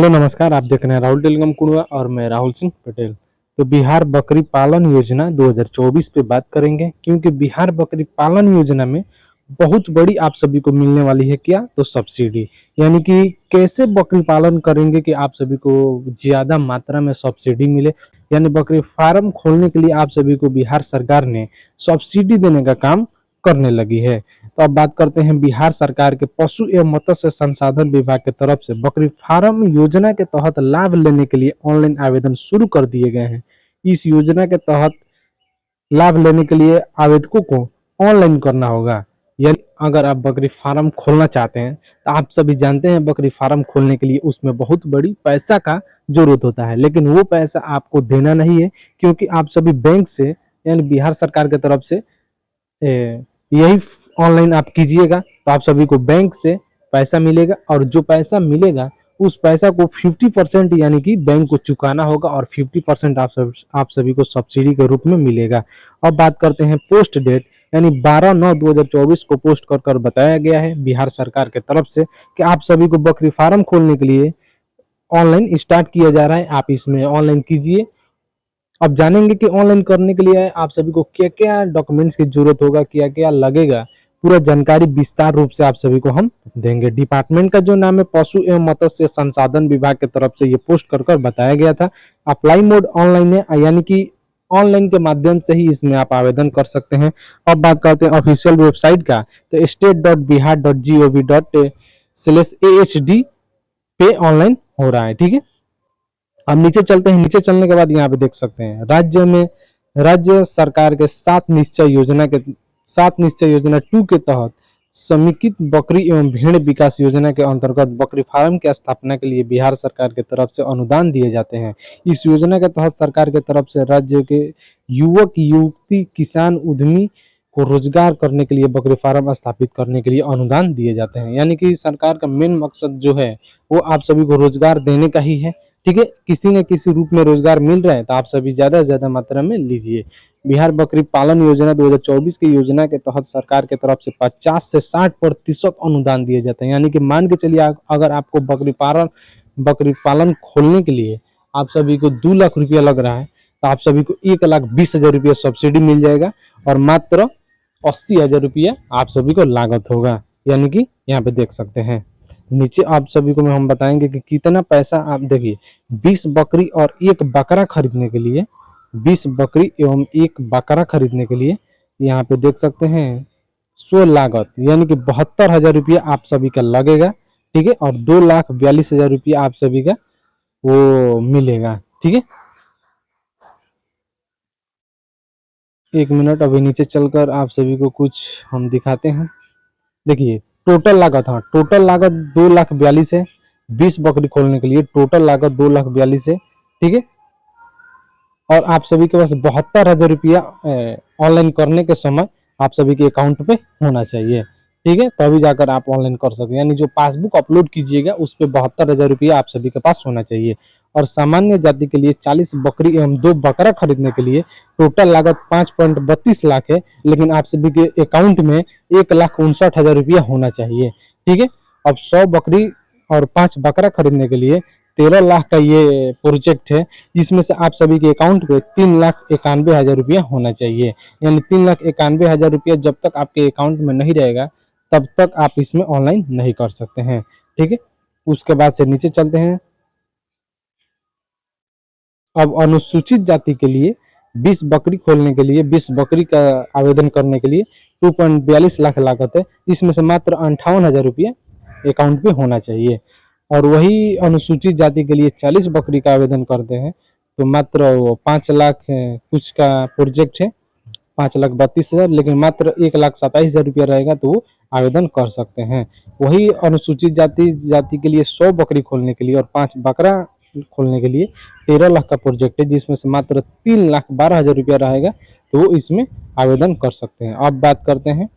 Hello नमस्कार, आप देख रहे हैं राहुल टेलीकॉम कुड़वा और मैं राहुल सिंह पटेल। तो बिहार बकरी पालन योजना 2024 पे बात करेंगे, क्योंकि बिहार बकरी पालन योजना में बहुत बड़ी आप सभी को मिलने वाली है क्या, तो सब्सिडी। यानी कि कैसे बकरी पालन करेंगे कि आप सभी को ज़्यादा मात्रा में सब्सिडी मिले। यानी बकरी फार्म खोलने के लिए आप सभी को बिहार सरकार ने सब्सिडी देने का काम करने लगी है। तो अब बात करते हैं बिहार सरकार के पशु एवं मत्स्य संसाधन विभाग की तरफ से बकरी फार्म योजना के तहत लाभ लेने के लिए ऑनलाइन आवेदन शुरू कर दिए गए हैं। इस योजना के तहत लाभ लेने के लिए आवेदकों को ऑनलाइन करना होगा। यानी अगर आप बकरी फार्म खोलना चाहते हैं तो आप सभी जानते हैं बकरी फार्म खोलने के लिए उसमें बहुत बड़ी पैसा का जरूरत होता है, लेकिन वो पैसा आपको देना नहीं है, क्योंकि आप सभी बैंक से यानी बिहार सरकार की तरफ से यही ऑनलाइन आप कीजिएगा तो आप सभी को बैंक से पैसा मिलेगा, और जो पैसा मिलेगा उस पैसा को 50% यानी कि बैंक को चुकाना होगा और 50% आप सभी को सब्सिडी के रूप में मिलेगा। अब बात करते हैं पोस्ट डेट, यानी 12/9/2024 को पोस्ट कर बताया गया है बिहार सरकार के तरफ से कि आप सभी को बकरी फार्म खोलने के लिए ऑनलाइन स्टार्ट किया जा रहा है। आप इसमें ऑनलाइन कीजिए। अब जानेंगे कि ऑनलाइन करने के लिए आप सभी को क्या क्या डॉक्यूमेंट्स की जरूरत होगा, क्या क्या लगेगा, पूरा जानकारी विस्तार रूप से आप सभी को हम देंगे। डिपार्टमेंट का जो नाम है पशु एवं मत्स्य संसाधन विभाग की तरफ से ये पोस्ट कर बताया गया था। अप्लाई मोड ऑनलाइन है, यानी कि ऑनलाइन के माध्यम से ही इसमें आप आवेदन कर सकते हैं। अब बात करते हैं ऑफिशियल वेबसाइट का, तो state.bihar.gov.in/ahd पे ऑनलाइन हो रहा है। ठीक है, अब नीचे चलते हैं। नीचे चलने के बाद यहाँ पे देख सकते हैं राज्य सरकार के 7 निश्चय योजना 2 के तहत समेकित बकरी एवं भेड़ विकास योजना के अंतर्गत बकरी फार्म की स्थापना के लिए बिहार सरकार की तरफ से अनुदान दिए जाते हैं। इस योजना के तहत सरकार की तरफ से राज्य के युवक युवती किसान उद्यमी को रोजगार करने के लिए बकरी फार्म स्थापित करने के लिए अनुदान दिए जाते हैं। यानी कि सरकार का मेन मकसद जो है वो आप सभी को रोजगार देने का ही है। ठीक है, किसी न किसी रूप में रोजगार मिल रहा है तो आप सभी ज्यादा से ज्यादा मात्रा में लीजिए। बिहार बकरी पालन योजना 2024 की योजना के तहत सरकार की तरफ से 50 से 60% अनुदान दिए जाते हैं। यानी कि मान के चलिए अगर आपको बकरी पालन खोलने के लिए आप सभी को 2 लाख रुपया लग रहा है तो आप सभी को 1,20,000 रुपया सब्सिडी मिल जाएगा और मात्र 80,000 रुपया आप सभी को लागत होगा। यानी कि यहाँ पे देख सकते हैं नीचे आप सभी को हम बताएंगे कि कितना पैसा। आप देखिए 20 बकरी और 1 बकरा खरीदने के लिए 20 बकरी एवं 1 बकरा खरीदने के लिए यहाँ पे देख सकते हैं स्व लागत यानी कि 72,000 रुपया आप सभी का लगेगा। ठीक है, और 2,42,000 रुपया आप सभी का वो मिलेगा। ठीक है, 1 मिनट अभी नीचे चलकर आप सभी को कुछ हम दिखाते हैं। देखिए टोटल लागत, हाँ टोटल लागत 2,42,000 है। 20 बकरी खोलने के लिए टोटल लागत 2,42,000 है। ठीक है, और आप सभी के पास 72,000 रुपया ऑनलाइन करने के समय आप सभी के अकाउंट पे होना चाहिए। ठीक है, तभी जाकर आप ऑनलाइन कर सकते हैं। यानी जो पासबुक अपलोड कीजिएगा उस पर 72,000 रुपया आप सभी के पास होना चाहिए। और सामान्य जाति के लिए 40 बकरी एवं 2 बकरा खरीदने के लिए टोटल लागत 5.32 लाख है, लेकिन आप सभी के अकाउंट में 1,59,000 रुपया होना चाहिए। ठीक है, अब 100 बकरी और 5 बकरा खरीदने के लिए 13 लाख का ये प्रोजेक्ट है, जिसमें से आप सभी के अकाउंट पे 3,91,000 रुपया होना चाहिए। यानी 3,91,000 रुपया जब तक आपके अकाउंट में नहीं रहेगा तब तक आप इसमें ऑनलाइन नहीं कर सकते हैं। ठीक है, उसके बाद से नीचे चलते हैं। अब अनुसूचित जाति के लिए 20 बकरी खोलने के लिए 20 बकरी का आवेदन करने के लिए 2.42 लाख लागत है, इसमें से मात्र 58,000 रुपया अकाउंट पे होना चाहिए। और वही अनुसूचित जाति के लिए 40 बकरी का आवेदन करते हैं तो मात्र 5 लाख कुछ का प्रोजेक्ट है, 5,32,000, लेकिन मात्र 1,27,000 रुपया रहेगा तो वो आवेदन कर सकते हैं। वही अनुसूचित जाति के लिए 100 बकरी खोलने के लिए और 5 बकरा खोलने के लिए 13 लाख का प्रोजेक्ट है, जिसमें से मात्र 3,12,000 रुपया रहेगा तो वो इसमें आवेदन कर सकते हैं। अब बात करते हैं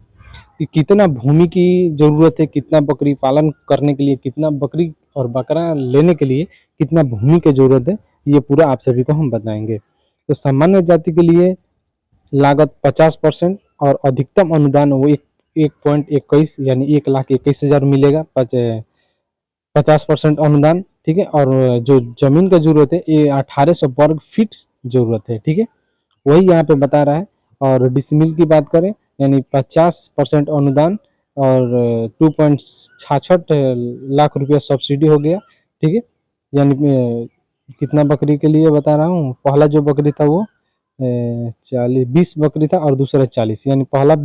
कि कितना भूमि की जरूरत है, कितना बकरी पालन करने के लिए, कितना बकरी और बकरा लेने के लिए कितना भूमि की जरूरत है, ये पूरा आप सभी को हम बताएंगे। तो सामान्य जाति के लिए लागत 50% और अधिकतम अनुदान वो 1.21 यानी 1,21,000 मिलेगा। 50% अनुदान ठीक है। और जो ज़मीन का ज़रूरत है ये 1800 वर्ग फीट ज़रूरत है, ठीक है। वही यहाँ पे बता रहा है। और डिसमिल की बात करें यानी 50% अनुदान और 2.66 लाख रुपया सब्सिडी हो गया, ठीक है। यानी कितना बकरी के लिए बता रहा हूँ, पहला जो बकरी था वो 20 बकरी था और दूसरा 40, यानी पहला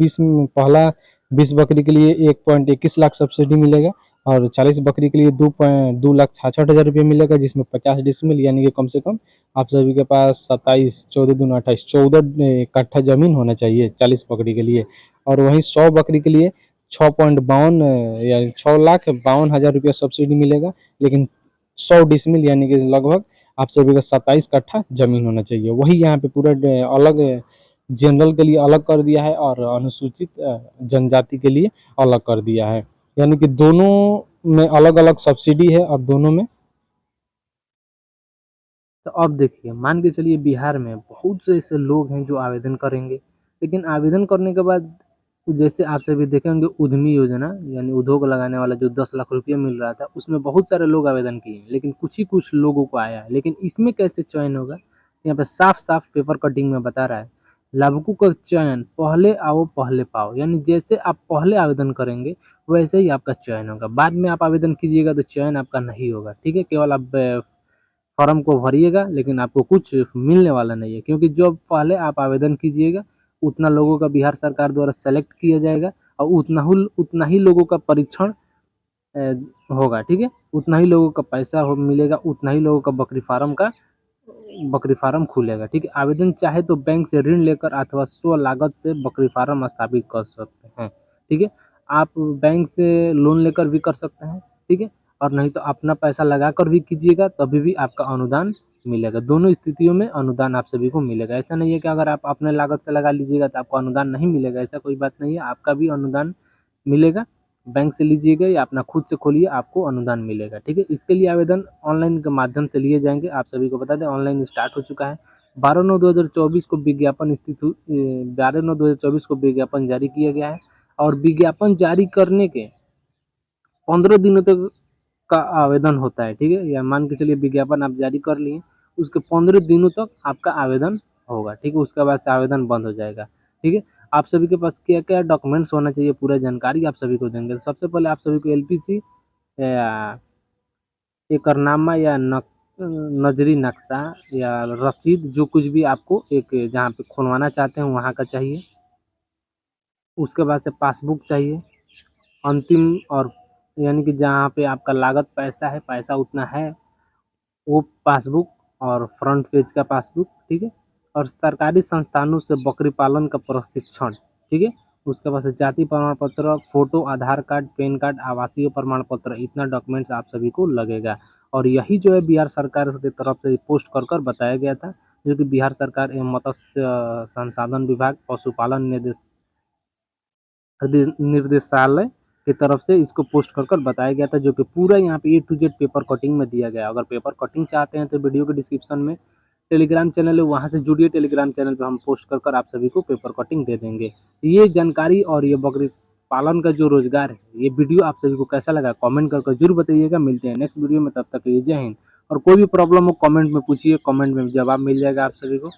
20 बकरी के लिए 1.21 लाख सब्सिडी मिलेगा और 40 बकरी के लिए 2,66,000 रुपये मिलेगा, जिसमें 50 डिसमिल यानी कि कम से कम आप सभी के पास 27, 14 दूना 28, 14 कट्ठा जमीन होना चाहिए 40 बकरी के लिए। और वहीं 100 बकरी के लिए 6.52 या 6,52,000 रुपया सब्सिडी मिलेगा, लेकिन 100 डिसमिल यानी कि लगभग आप सभी का 27 कट्ठा जमीन होना चाहिए। वही यहाँ पे पूरा अलग जनरल के लिए अलग कर दिया है और अनुसूचित जनजाति के लिए अलग कर दिया है, यानी कि दोनों में अलग अलग सब्सिडी है और दोनों में। तो अब देखिए, मान के चलिए बिहार में बहुत से ऐसे लोग हैं जो आवेदन करेंगे, लेकिन आवेदन करने के बाद जैसे आप सभी देखे होंगे उद्यमी योजना यानी उद्योग लगाने वाला जो 10 लाख रुपये मिल रहा था, उसमें बहुत सारे लोग आवेदन किए हैं, लेकिन कुछ ही कुछ लोगों को आया है। लेकिन इसमें कैसे चयन होगा, यहाँ पे साफ साफ पेपर कटिंग में बता रहा है। लाभुकों का चयन पहले आओ पहले पाओ, यानी जैसे आप पहले आवेदन करेंगे वैसे ही आपका चयन होगा। बाद में आप आवेदन कीजिएगा तो चयन आपका नहीं होगा, ठीक है। केवल आप फॉर्म को भरिएगा, लेकिन आपको कुछ मिलने वाला नहीं है, क्योंकि जो पहले आप आवेदन कीजिएगा उतना लोगों का बिहार सरकार द्वारा सेलेक्ट किया जाएगा और उतना ही लोगों का परीक्षण होगा, ठीक है। उतना ही लोगों का पैसा मिलेगा, उतना ही लोगों का बकरी फार्म खुलेगा, ठीक है। आवेदन चाहे तो बैंक से ऋण लेकर अथवा स्व लागत से बकरी फार्म स्थापित कर सकते हैं, ठीक है। आप बैंक से लोन लेकर भी कर सकते हैं, ठीक है, और नहीं तो अपना पैसा लगा कर भी कीजिएगा तभी भी आपका अनुदान मिलेगा। दोनों स्थितियों में अनुदान आप सभी को मिलेगा। ऐसा नहीं है कि अगर आप अपने लागत से लगा लीजिएगा तो आपको अनुदान नहीं मिलेगा, ऐसा कोई बात नहीं है, आपका भी अनुदान मिलेगा। बैंक से लीजिएगा या अपना खुद से खोलिए, आपको अनुदान मिलेगा, ठीक है। इसके लिए आवेदन ऑनलाइन के माध्यम से लिए जाएंगे। आप सभी को बता दें ऑनलाइन स्टार्ट हो चुका है। 12/9/2024 को विज्ञापन 12/9/2024 को विज्ञापन जारी किया गया है और विज्ञापन जारी करने के 15 दिनों तक का आवेदन होता है, ठीक है। या मान के चलिए विज्ञापन आप जारी कर लिए, उसके 15 दिनों तक आपका आवेदन होगा, ठीक है। उसके बाद से आवेदन बंद हो जाएगा, ठीक है। आप सभी के पास क्या क्या डॉक्यूमेंट्स होना चाहिए पूरा जानकारी आप सभी को देंगे। सबसे पहले आप सभी को एलपीसी या एकरनामा या नजरी नक्शा या रसीद, जो कुछ भी आपको एक जहाँ पे खुलवाना चाहते हैं वहाँ का चाहिए। उसके बाद से पासबुक चाहिए अंतिम, और यानी कि जहाँ पे आपका लागत पैसा है, पैसा उतना है, वो पासबुक और फ्रंट पेज का पासबुक, ठीक है। और सरकारी संस्थानों से बकरी पालन का प्रशिक्षण, ठीक है। उसके बाद से जाति प्रमाण पत्र, फोटो, आधार कार्ड, पैन कार्ड, आवासीय प्रमाण पत्र, इतना डॉक्यूमेंट्स आप सभी को लगेगा। और यही जो है बिहार सरकार की तरफ से पोस्ट कर कर बताया गया था, जो कि बिहार सरकार एवं मत्स्य संसाधन विभाग, पशुपालन निर्देशालय की तरफ से इसको पोस्ट कर कर बताया गया था, जो कि पूरा यहाँ पे A to Z paper cutting में दिया गया। अगर पेपर कटिंग चाहते हैं तो वीडियो के डिस्क्रिप्शन में टेलीग्राम चैनल है, वहाँ से जुड़िए। टेलीग्राम चैनल पे हम पोस्ट कर कर आप सभी को पेपर कटिंग दे देंगे। ये जानकारी और ये बकरी पालन का जो रोजगार है, ये वीडियो आप सभी को कैसा लगा कमेंट कर कर जरूर बताइएगा। मिलते हैं नेक्स्ट वीडियो में, तब तक के लिए जय हिंद। और कोई भी प्रॉब्लम हो कमेंट में पूछिए, कमेंट में जवाब मिल जाएगा आप सभी को।